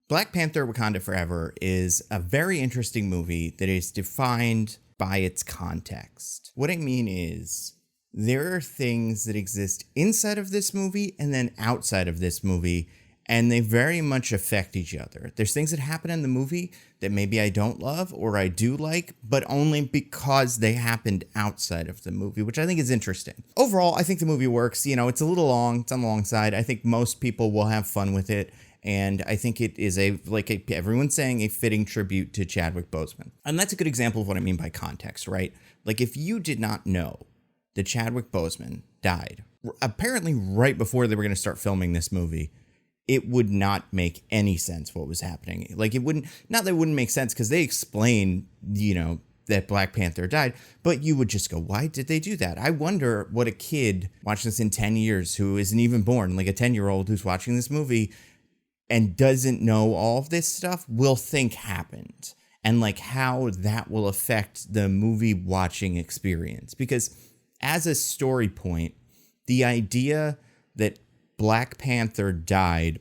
Black Panther Wakanda Forever is a very interesting movie that is defined by its context. What I mean is, there are things that exist inside of this movie and then outside of this movie, and they very much affect each other. There's things that happen in the movie that maybe I don't love or I do like, but only because they happened outside of the movie, which I think is interesting. Overall, I think the movie works. You know, it's a little long, it's on the long side. I think most people will have fun with it. And I think it is everyone's saying, a fitting tribute to Chadwick Boseman. And that's a good example of what I mean by context, right? Like, if you did not know that Chadwick Boseman died, apparently right before they were going to start filming this movie, it would not make any sense what was happening. Like, it wouldn't, not that it wouldn't make sense because they explain, you know, that Black Panther died, but you would just go, why did they do that? I wonder what a kid watching this in 10 years who isn't even born, like a 10-year-old who's watching this movie and doesn't know all of this stuff, will think happened, and like how that will affect the movie watching experience. Because as a story point, the idea that Black Panther died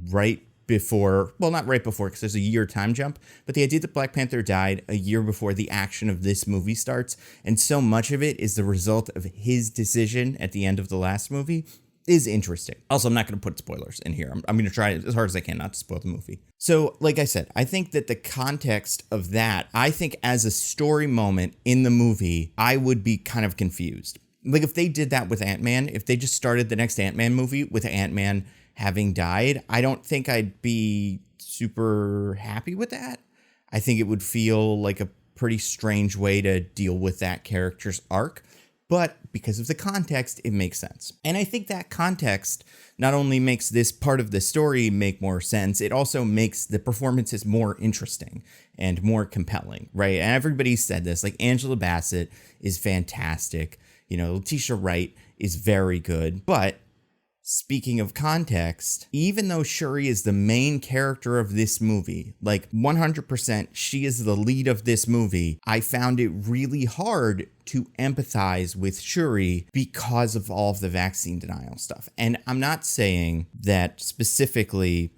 right before, well, not right before, because there's a year time jump, but the idea that Black Panther died a year before the action of this movie starts, and so much of it is the result of his decision at the end of the last movie, is interesting. Also, I'm not going to put spoilers in here. I'm going to try as hard as I can not to spoil the movie. So, like I said, I think that the context of that, I think as a story moment in the movie, I would be kind of confused. Like, if they did that with Ant-Man, if they just started the next Ant-Man movie with Ant-Man having died, I don't think I'd be super happy with that. I think it would feel like a pretty strange way to deal with that character's arc. But because of the context, it makes sense. And I think that context not only makes this part of the story make more sense, it also makes the performances more interesting and more compelling, right? And everybody said this, like Angela Bassett is fantastic. You know, Letitia Wright is very good. But speaking of context, even though Shuri is the main character of this movie, like 100% she is the lead of this movie, I found it really hard to empathize with Shuri because of all of the vaccine denial stuff. And I'm not saying that specifically,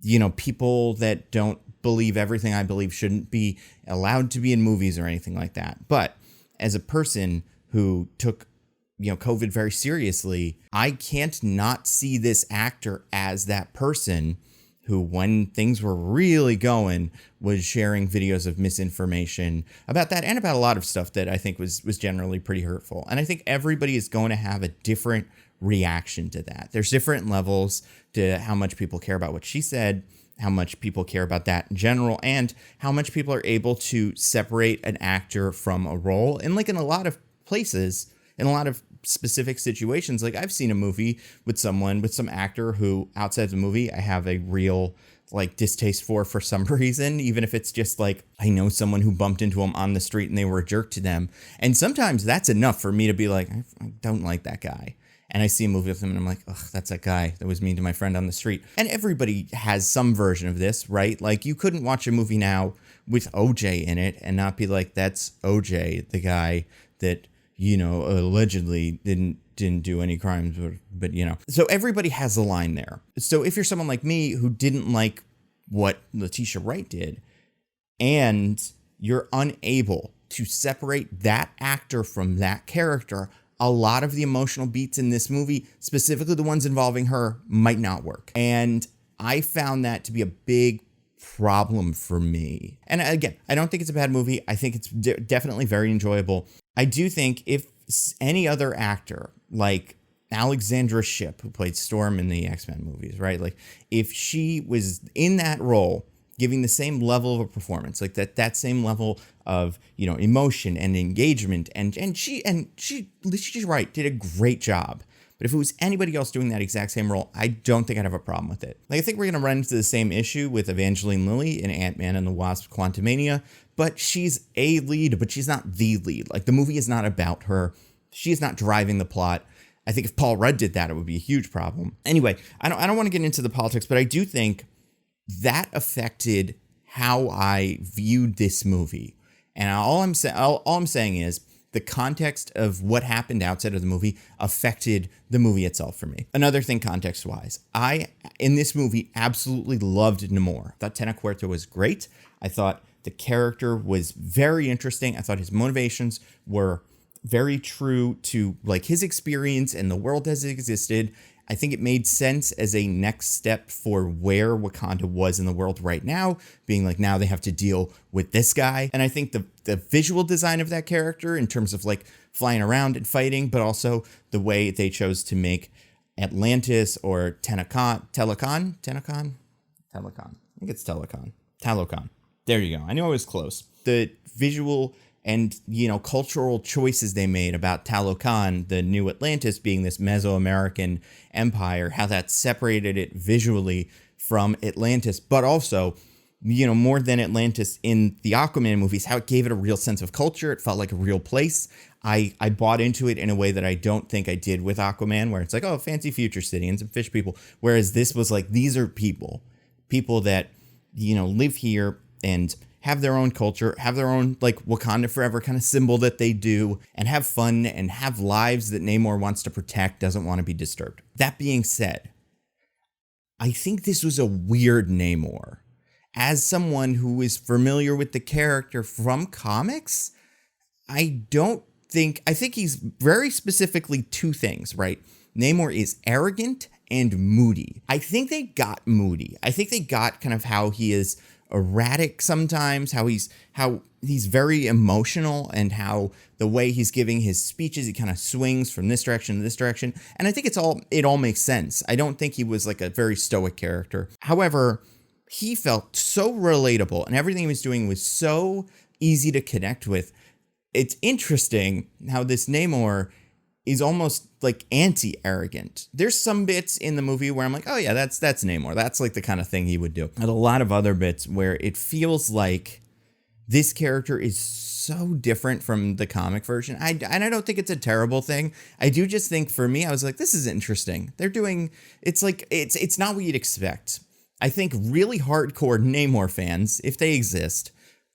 you know, people that don't believe everything I believe shouldn't be allowed to be in movies or anything like that. But as a person who took, you know, COVID very seriously, I can't not see this actor as that person who, when things were really going, was sharing videos of misinformation about that and about a lot of stuff that I think was generally pretty hurtful. And I think everybody is going to have a different reaction to that. There's different levels to how much people care about what she said, how much people care about that in general, and how much people are able to separate an actor from a role. And like in a lot of places, in a lot of specific situations, like I've seen a movie with someone, with some actor who outside the movie I have a real like distaste for some reason, even if it's just like I know someone who bumped into them on the street and they were a jerk to them. And sometimes that's enough for me to be like, I don't like that guy. And I see a movie with him and I'm like, ugh, that's that guy that was mean to my friend on the street. And everybody has some version of this, right? Like you couldn't watch a movie now with OJ in it and not be like, that's OJ, the guy that, you know, allegedly didn't do any crimes, but you know. So everybody has a line there. So if you're someone like me who didn't like what Letitia Wright did, and you're unable to separate that actor from that character, a lot of the emotional beats in this movie, specifically the ones involving her, might not work. And I found that to be a big problem for me. And again, I don't think it's a bad movie. I think it's definitely very enjoyable. I do think if any other actor, like Alexandra Shipp, who played Storm in the X-Men movies, right? Like if she was in that role, giving the same level of a performance, like that same level of, you know, emotion and engagement, and Letitia Wright did a great job. But if it was anybody else doing that exact same role, I don't think I'd have a problem with it. Like, I think we're going to run into the same issue with Evangeline Lilly in Ant-Man and the Wasp: Quantumania, but she's a lead, but she's not the lead. Like, the movie is not about her. She is not driving the plot. I think if Paul Rudd did that, it would be a huge problem. Anyway, I don't want to get into the politics, but I do think that affected how I viewed this movie. And all I'm saying is, the context of what happened outside of the movie affected the movie itself for me. Another thing context-wise, I, in this movie, absolutely loved Namor. I thought Tenoch was great. I thought the character was very interesting. I thought his motivations were very true to like his experience and the world as it existed. I think it made sense as a next step for where Wakanda was in the world right now, being like now they have to deal with this guy. And I think the visual design of that character in terms of like flying around and fighting, but also the way they chose to make Atlantis or Talokan. I think it's Talokan. There you go. I knew I was close. The visual and, you know, cultural choices they made about Talokan, the new Atlantis being this Mesoamerican empire, how that separated it visually from Atlantis, but also, you know, more than Atlantis in the Aquaman movies, how it gave it a real sense of culture. It felt like a real place. I bought into it in a way that I don't think I did with Aquaman, where it's like, oh, fancy future city and some fish people. Whereas this was like, these are people that, you know, live here and have their own culture, have their own like Wakanda Forever kind of symbol that they do, and have fun and have lives that Namor wants to protect, doesn't want to be disturbed. That being said, I think this was a weird Namor. As someone who is familiar with the character from comics, I think he's very specifically two things, right? Namor is arrogant and moody. I think they got moody. I think they got kind of how he is erratic sometimes, how he's very emotional, and how the way he's giving his speeches, he kind of swings from this direction to this direction. And I think it all makes sense. I don't think he was like a very stoic character. However, he felt so relatable and everything he was doing was so easy to connect with. It's interesting how this Namor is almost like anti-arrogant. There's some bits in the movie where I'm like, oh yeah, that's Namor. That's like the kind of thing he would do. And a lot of other bits where it feels like this character is so different from the comic version. And I don't think it's a terrible thing. I do just think for me, I was like, this is interesting. It's like, it's not what you'd expect. I think really hardcore Namor fans, if they exist,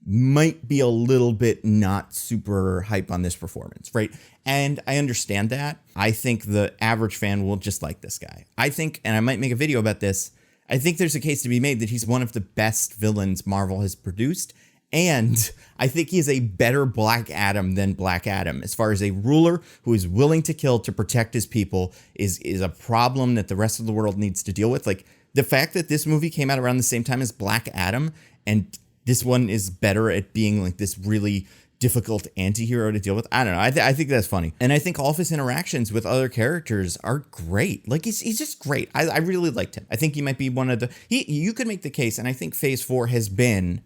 might be a little bit not super hype on this performance, right? And I understand that. I think the average fan will just like this guy. I think, and I might make a video about this, I think there's a case to be made that he's one of the best villains Marvel has produced. And I think he is a better Black Adam than Black Adam. As far as a ruler who is willing to kill to protect his people is a problem that the rest of the world needs to deal with. Like the fact that this movie came out around the same time as Black Adam, and this one is better at being like this really difficult anti-hero to deal with. I don't know. I think that's funny. And I think all of his interactions with other characters are great. Like he's just great. I really liked him. I think he might be one of the, you could make the case. And I think phase 4 has been,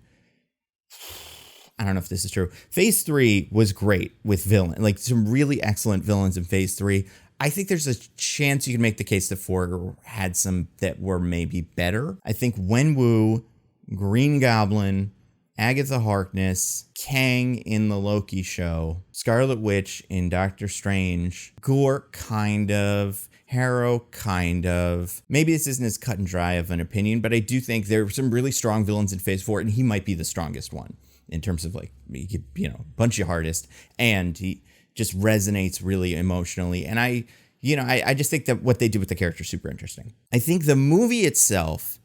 I don't know if this is true. Phase 3 was great with villain, like some really excellent villains in phase 3. I think there's a chance you can make the case that 4 had some that were maybe better. I think Wenwu, Green Goblin, Agatha Harkness, Kang in the Loki show, Scarlet Witch in Doctor Strange, Gore kind of, Harrow kind of. Maybe this isn't as cut and dry of an opinion, but I do think there are some really strong villains in phase 4, and he might be the strongest one in terms of like, you know, punchy hardest, and he just resonates really emotionally. And I just think that what they did with the character is super interesting. I think the movie itself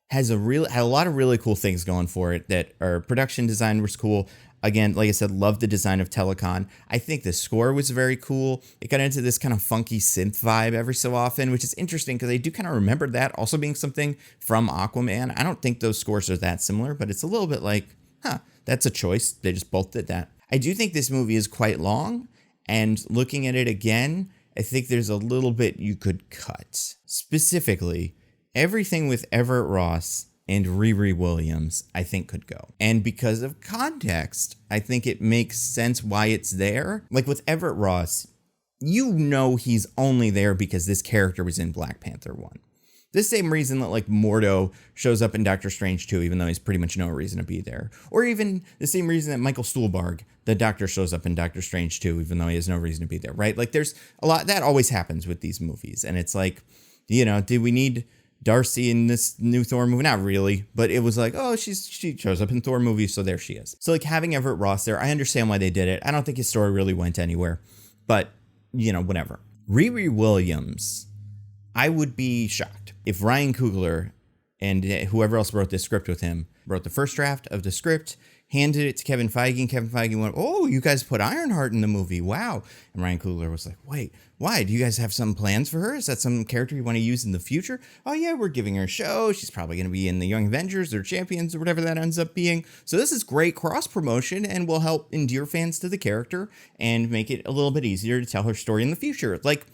had a lot of really cool things going for it. That our production design was cool. Again, like I said, loved the design of Talokan. I think the score was very cool. It got into this kind of funky synth vibe every so often, which is interesting because I do kind of remember that also being something from Aquaman. I don't think those scores are that similar, but it's a little bit like, that's a choice. They just both did that. I do think this movie is quite long, and looking at it again, I think there's a little bit you could cut. Specifically, everything with Everett Ross and Riri Williams, I think could go. And because of context, I think it makes sense why it's there. Like with Everett Ross, you know he's only there because this character was in Black Panther 1. The same reason that like Mordo shows up in Doctor Strange 2, even though he's pretty much no reason to be there. Or even the same reason that Michael Stuhlbarg, the Doctor, shows up in Doctor Strange 2, even though he has no reason to be there, right? Like there's a lot that always happens with these movies. And it's like, you know, did we need Darcy in this new Thor movie. Not really, but it was like, oh, she shows up in Thor movies, so there she is. So like having Everett Ross there, I understand why they did it. I don't think his story really went anywhere, but whatever. Riri Williams, I would be shocked if Ryan Coogler and whoever else wrote this script with him wrote the first draft of the script, handed it to Kevin Feige, and Kevin Feige went, oh, you guys put Ironheart in the movie. Wow. And Ryan Coogler was like, wait, why? Do you guys have some plans for her? Is that some character you want to use in the future? Oh, yeah, we're giving her a show. She's probably going to be in the Young Avengers or Champions or whatever that ends up being. So this is great cross-promotion and will help endear fans to the character and make it a little bit easier to tell her story in the future. Like,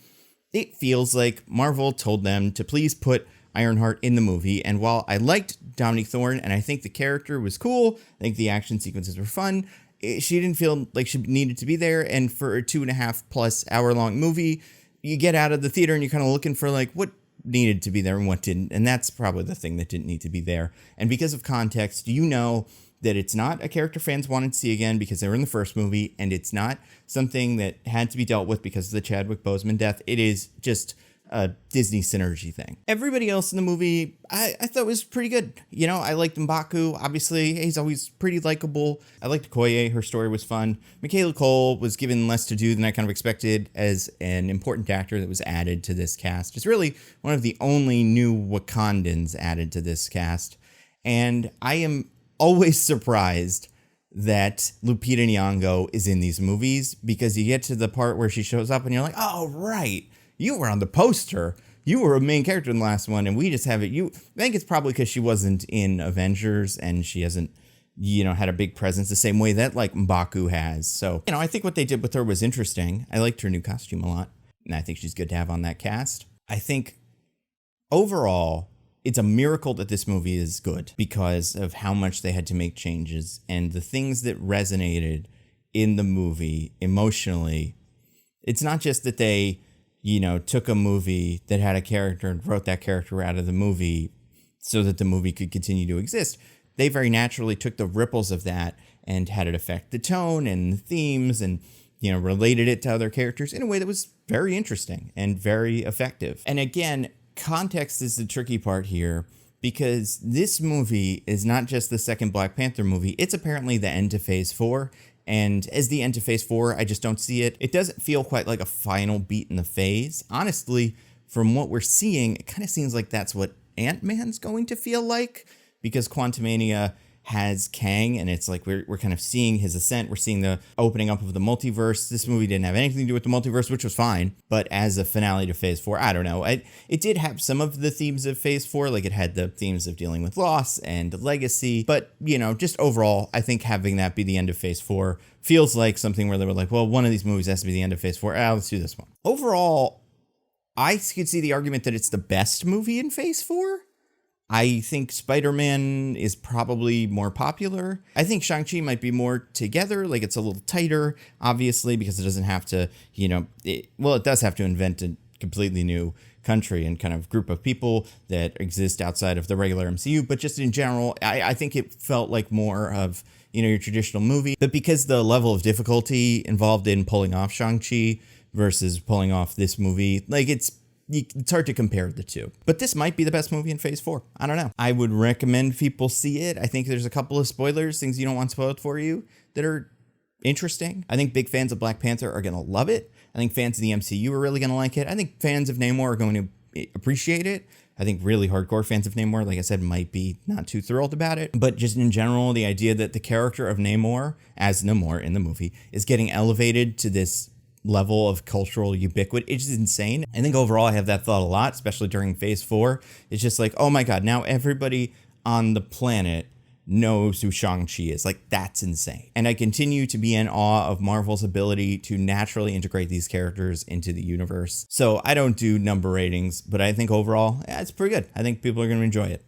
it feels like Marvel told them to please put Ironheart in the movie, and while I liked Dominique Thorne and I think the character was cool, I think the action sequences were fun, she didn't feel like she needed to be there. And for a 2.5+ hour long movie, you get out of the theater and you're kind of looking for like what needed to be there and what didn't, and that's probably the thing that didn't need to be there. And because of context, that it's not a character fans wanted to see again because they were in the first movie, and it's not something that had to be dealt with because of the Chadwick Boseman death. It is just a Disney synergy thing. Everybody else in the movie, I thought was pretty good. I liked M'Baku. Obviously, he's always pretty likable. I liked Okoye. Her story was fun. Michaela Cole was given less to do than I kind of expected as an important actor that was added to this cast. It's really one of the only new Wakandans added to this cast. And I am always surprised that Lupita Nyong'o is in these movies, because you get to the part where she shows up and you're like, oh, right. You were on the poster. You were a main character in the last one, and we just have it. I think it's probably because she wasn't in Avengers and she hasn't, had a big presence the same way that like M'Baku has. So, I think what they did with her was interesting. I liked her new costume a lot, and I think she's good to have on that cast. I think overall, it's a miracle that this movie is good because of how much they had to make changes and the things that resonated in the movie emotionally. It's not just that they took a movie that had a character and wrote that character out of the movie so that the movie could continue to exist. They very naturally took the ripples of that and had it affect the tone and the themes and, related it to other characters in a way that was very interesting and very effective. And again, context is the tricky part here, because this movie is not just the second Black Panther movie. It's apparently the end to Phase 4. And as the end to Phase 4, I just don't see it. It doesn't feel quite like a final beat in the phase. Honestly, from what we're seeing, it kind of seems like that's what Ant-Man's going to feel like, because Quantumania has Kang, and it's like we're kind of seeing his ascent. We're seeing the opening up of the multiverse. This movie didn't have anything to do with the multiverse, which was fine. But as a finale to Phase 4, I don't know. It did have some of the themes of Phase 4, like it had the themes of dealing with loss and legacy. But, just overall, I think having that be the end of Phase 4 feels like something where they were like, well, one of these movies has to be the end of Phase 4. Let's do this one. Overall, I could see the argument that it's the best movie in Phase 4. I think Spider-Man is probably more popular. I think Shang-Chi might be more together, like it's a little tighter, obviously, because it doesn't have to, it does have to invent a completely new country and kind of group of people that exist outside of the regular MCU. But just in general, I think it felt like more of, your traditional movie. But because the level of difficulty involved in pulling off Shang-Chi versus pulling off this movie, like it's hard to compare the two. But this might be the best movie in Phase 4. I don't know. I would recommend people see it. I think there's a couple of spoilers, things you don't want spoiled for you, that are interesting. I think big fans of Black Panther are going to love it. I think fans of the MCU are really going to like it. I think fans of Namor are going to appreciate it. I think really hardcore fans of Namor, like I said, might be not too thrilled about it. But just in general, the idea that the character of Namor, as Namor in the movie, is getting elevated to this level of cultural ubiquity, it's just insane. I think overall I have that thought a lot, especially during Phase 4. It's just like, oh my God, now everybody on the planet knows who Shang-Chi is. Like, that's insane. And I continue to be in awe of Marvel's ability to naturally integrate these characters into the universe. So I don't do number ratings, but I think overall, it's pretty good. I think people are going to enjoy it.